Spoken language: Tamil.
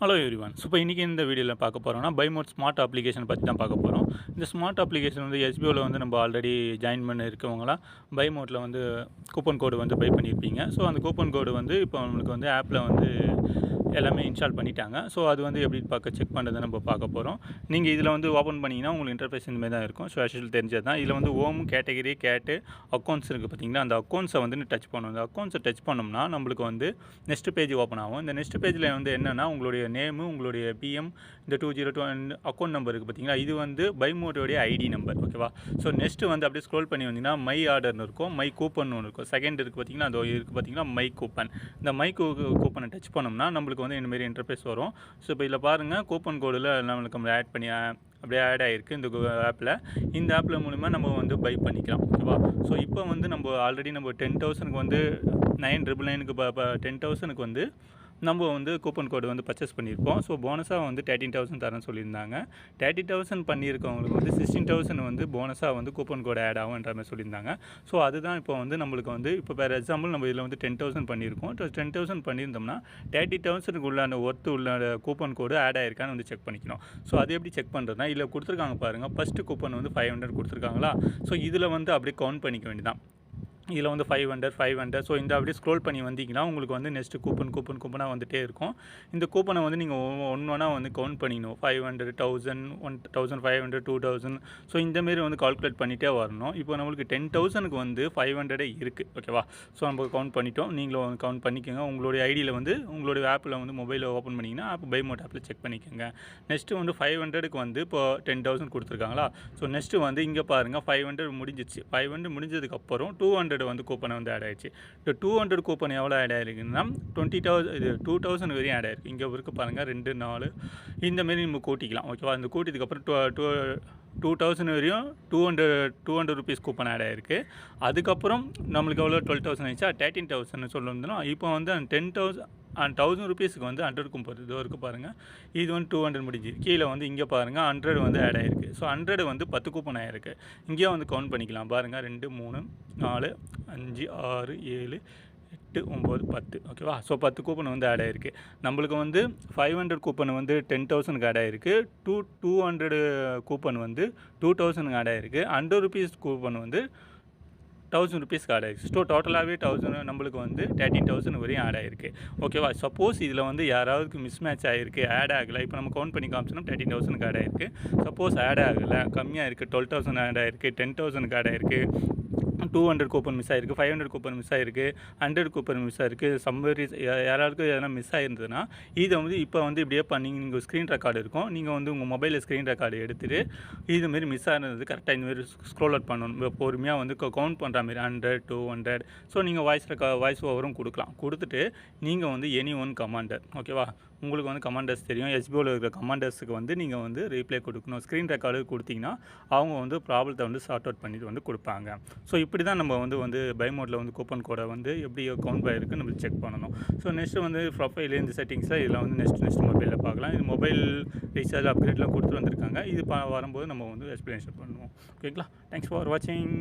Hello everyone. ஸோ இப்போ இன்றைக்கி இந்த வீடியோவில் பார்க்க போகிறோம்னா பைமோட் ஸ்மார்ட் அப்ளிகேஷன் பற்றி தான் பார்க்க போகிறோம். இந்த ஸ்மார்ட் அப்ளிகேஷன் வந்து எஸ்பிஓவில் வந்து நம்ம ஆல்ரெடி ஜாயின் பண்ண இருக்கவங்களாம் பைமோட்டில் வந்து கூப்பன் கோடு வந்து பை பண்ணியிருப்பீங்க. ஸோ அந்த கூப்பன் கோடு வந்து இப்போ நம்மளுக்கு வந்து ஆப்பில் வந்து எல்லாமே இன்ஸ்டால் பண்ணிட்டாங்க. ஸோ அது வந்து எப்படி செக் பண்ணுறதை நம்ம பார்க்க போகிறோம். நீங்கள் இதில் வந்து ஓப்பன் பண்ணிங்கன்னா உங்களுக்கு இன்டர்ஃபேஸ் இந்த மாதிரி தான் இருக்கும். ஸோ ஆக்சுவல் தெரிஞ்சது தான். இதில் வந்து ஹோம், கேட்டகரி, அக்கௌண்ட்ஸ் இருக்குது பார்த்தீங்களா. அந்த அக்கௌண்ட்ஸை வந்து டச் பண்ணணும். அந்த அக்கௌண்ட்ஸை டச் பண்ணோம்னா நம்மளுக்கு வந்து நெக்ஸ்ட் பேஜ் ஓப்பன் ஆகும். இந்த நெக்ஸ்ட் பேஜில் வந்து என்னென்னா உங்களுடைய நேமு, உங்களுடைய பிஎம், இந்த 202 அக்கௌண்ட் நம்பர் இருக்குது பார்த்தீங்களா. இது வந்து பைமோட்டோடைய ஐடி நம்பர். ஓகேவா. ஸோ நெக்ஸ்ட்டு வந்து அப்படியே ஸ்க்ரோல் பண்ணி வந்தீங்கன்னா மை ஆர்டர்னு இருக்கும், மை கூப்பன் ஒன்று இருக்கும். செகண்ட் இருக்குது பார்த்தீங்கன்னா, அது இருக்குது பார்த்தீங்கன்னா மை கூப்பன். இந்த மை கூப்பனை டச் பண்ணோம்னா நம்மளுக்கு வந்து இந்தமாரி இன்டர்ஃபேஸ் வரும். ஸோ இப்போ இதில் பாருங்கள், கூப்பன் கோடில் நம்மளுக்கு ஆட் பண்ணி அப்படியே ஆட் ஆகிருக்கு இந்த ஆப்பில். இந்த ஆப்பில் மூலிமா நம்ம வந்து பை பண்ணிக்கலாம். ஓகேவா. ஸோ இப்போ வந்து நம்ம ஆல்ரெடி நம்ம 10,000க்கு வந்து 999க்கு 10,000க்கு வந்து நம்ம வந்து கூப்பன் கோடு வந்து பர்ச்சேஸ் பண்ணியிருப்போம். ஸோ போனஸாக வந்து 13,000 தரேன்னு சொல்லியிருந்தாங்க. 30,000 பண்ணியிருக்கவங்களுக்கு வந்து 16,000 வந்து போனஸாக வந்து கூப்பன் கோடு ஆட் ஆகுன்ற மாதிரி சொல்லியிருந்தாங்க. ஸோ அதுதான் இப்போ வந்து நம்மளுக்கு வந்து இப்போ வேறு எக்ஸாம்பிள் நம்ம இதில் வந்து 10,000 பண்ணியிருக்கோம். 10,000 பண்ணியிருந்தோம்னா 30,000க்கு உள்ளான உள்ள கூப்பன் கோடு ஆட் ஆகிருக்கான்னு வந்து செக் பண்ணிக்கணும். ஸோ அது எப்படி செக் பண்ணுறதுனா, இதில் கொடுத்துருக்காங்க பாருங்கள். ஃபஸ்ட்டு கூப்பன் வந்து 500 கொடுத்துருக்காங்களா. ஸோ இதில் வந்து அப்படியே கவுண்ட் பண்ணிக்க வேண்டியதான். இதில் வந்து 500. ஸோ இந்த அப்படியே ஸ்க்ரோல் பண்ணி வந்தீங்கன்னா உங்களுக்கு வந்து நெக்ஸ்ட்டு கூப்பனாக வந்துகிட்டே இருக்கும். இந்த கூப்பனை வந்து நீங்கள் ஒன்றா வந்து கவுண்ட் பண்ணிக்கணும். 500, 1000, 1,500, 2,000. ஸோ இந்தமாரி வந்து கால்குலேட் பண்ணிகிட்டே வரணும். இப்போ நம்மளுக்கு 10,000க்கு வந்து 500 இருக்குது. ஓகேவா. ஸோ நம்ம கவுண்ட் பண்ணிட்டோம். நீங்களும் கவுண்ட் பண்ணிக்கோங்க. உங்களுடைய ஐடியில் வந்து உங்களுடைய ஆப்பில் வந்து மொபைலில் ஓப்பன் பண்ணிங்கன்னா பைமோட் ஆப்பில் செக் பண்ணிக்கோங்க. நெக்ஸ்ட்டு வந்து 500க்கு வந்து இப்போ 10,000 கொடுத்துருக்காங்களா. ஸோ நெக்ஸ்ட்டு வந்து இங்கே பாருங்கள், 500 முடிஞ்சிச்சு. 500 முடிஞ்சதுக்கப்புறம் 200 வந்து கூப்பன் வந்து ஆட் ஆகிடுச்சு. இந்த 200 கூப்பன் எவ்வளோ ஆட் ஆகிருக்குன்னா 20,000 இது 2,000 வரையும் ஆட் ஆகிருக்கு. இங்கே இருக்குது பாருங்கள், 2, 4 இந்தமாரி நம்ம கூட்டிக்கலாம். ஓகேவா. இந்த கூட்டியதுக்கப்புறம் 2,000 வரையும் 200 ருபீஸ் கூப்பன் ஆட் ஆகிருக்கு. அதுக்கப்புறம் நம்மளுக்கு எவ்வளோ 12,000 ஆயிடுச்சா, 13,000 சொல்லணும்னா இப்போ வந்து 1,000 ருபீஸுக்கு வந்து 100க்கும் போகுது. இதோ இருக்குது பாருங்கள். இது வந்து 200 முடிஞ்சு. கீழே வந்து இங்கே பாருங்கள் 100 வந்து ஆட் ஆகிருக்கு. ஸோ 100 வந்து 10 கூப்பன் ஆகிருக்கு. இங்கேயே வந்து கவுண்ட் பண்ணிக்கலாம் பாருங்கள். 2, 3, 4, 5, 6, 7, 8, 9, 10. ஓகேவா. ஸோ 10 கூப்பன் வந்து ஆட் ஆகிருக்கு. நம்மளுக்கு வந்து 500 கூப்பன் வந்து 10,000க்கு ஆட் ஆகிருக்கு. 200 கூப்பன் வந்து 2,000க்கு ஆட் ஆகிருக்கு. 100 ருபீஸ் கூப்பன் வந்து 1,000 ருபீஸ்க்கு ஆட் ஆகிருக்கு. ஸோ டோட்டலாகவே 1,000 நம்மளுக்கு வந்து 13,000 வரையும் ஆட் ஆகிருக்கு. ஓகேவா. சப்போஸ் இதில் வந்து யாராவதுக்கு மிஸ் மேட்ச் ஆகிருக்கு, ஆட் ஆகலை. இப்போ நம்ம கவுண்ட் பண்ணி காமிச்சோன்னா 13,000க்கு ஆட் ஆகிருக்கு. சப்போஸ் ஆட் ஆகலை, கம்மியாக இருக்குது, 12,000 ஆட் ஆகிருக்கு, 10,000க்கு ஆட் ஆகிருக்கு, 200 கூப்பன் மிஸ் ஆகிருக்கு, 500 கூப்பன் மிஸ் ஆகிருக்கு, 100 கூப்பன் மிஸ் ஆகிருக்கு. சம்பரி யாராருக்கும் எதனா மிஸ் ஆகிருந்ததுன்னா இதை வந்து இப்போ வந்து இப்படியே பண்ணி நீங்கள் ஸ்க்ரீன் ரெக்கார்டு இருக்கும். நீங்கள் வந்து உங்கள் மொபைலில் ஸ்க்ரீன் ரெக்கார்டு எடுத்துகிட்டு இதுமாரி மிஸ் ஆனது கரெக்டாக இந்தமாரி ஸ்க்ரோல் அவுட் பண்ணணும். பொறுமையாக வந்து கவுண்ட் பண்ணுற மாதிரி 100, 200. ஸோ நீங்கள் வாய்ஸ் ஓவரும் கொடுக்கலாம். கொடுத்துட்டு நீங்கள் வந்து எனி ஒன் கமாண்டர். ஓகேவா. உங்களுக்கு வந்து கமாண்டர்ஸ் தெரியும். எஸ்பிஓவில் இருக்கிற கமாண்டர்ஸுக்கு வந்து நீங்கள் வந்து ரீப்ளே கொடுக்கணும். ஸ்க்ரீன் ரெக்கார்டு கொடுத்தீங்கன்னா அவங்க வந்து ப்ராப்ளத்தை வந்து சார்ட் அவுட் பண்ணிட்டு வந்து கொடுப்பாங்க. ஸோ இப்படி தான் நம்ம வந்து பைமோட்டில் வந்து கூப்பன் கோடை வந்து எப்படி கவுண்ட் ஆகிருக்கு நம்ம செக் பண்ணணும். ஸோ நெக்ஸ்ட்டு வந்து ப்ரொஃபைல் இந்த செட்டிங்ஸில் இதில் வந்து நெக்ஸ்ட் மொபைலில் பார்க்கலாம். இது மொபைல் ரீசார்ஜ் அப்கிரேட்லாம் கொடுத்துட்டு வந்திருக்காங்க. இது வரும்போது நம்ம வந்து எக்ஸ்பிளேஷன் பண்ணுவோம். ஓகேங்களா. தேங்க்ஸ் ஃபார் வாட்சிங்.